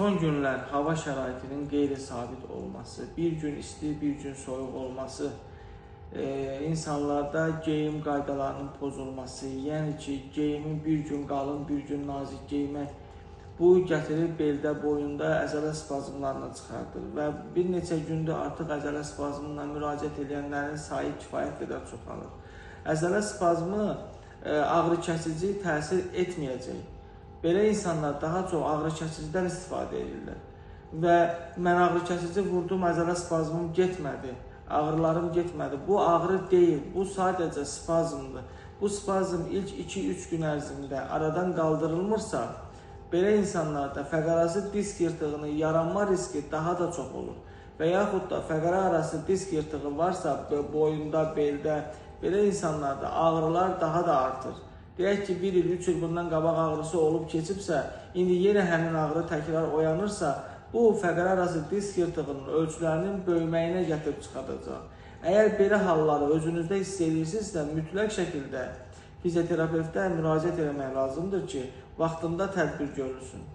son günlər hava şəraitinin qeyri-sabit olması, bir gün isti, bir gün soyuq olması, insanlarda geyim qaydalarının pozulması, yəni ki, geyimin bir gün qalın, bir gün nazik geymək, bu gətirir beldə, boyunda əzələ spazmlarına çıxardır və bir neçə gündür artıq əzələ spazmına müraciət edənlərin sayı kifayət qədər çoxalır. Əzələ spazmı ağrı kəsici təsir etməyəcək. Belə insanlar daha çox ağrı kəsicidən istifadə edirlər. Və mən ağrı kəsici vurdum, əzələ spazmım getmədi, ağrılarım getmədi. Bu ağrı deyil, bu sadəcə spazmdır. Bu spazm ilk 2-3 gün ərzində aradan qaldırılmırsa, belə insanlarda fəqərarası disk yırtığının yaranma riski daha da çox olur. Və yaxud da fəqərə arası disk yırtığı varsa, boyunda, beldə, belə insanlarda ağrılar daha da artır. Deyək ki, 1 il, 3 il bundan qabaq ağrısı olub keçibsə, indi yenə həmin ağrı təkrar oyanırsa, bu fəqərə arası disk yırtığının ölçülərinin böyüməyinə gətirib çıxardacaq. Əgər belə halları özünüzdə hiss edirsinizsə, mütləq şəkildə fizioterapevtə müraciət etmək lazımdır ki, vaxtında tədbir görülsün.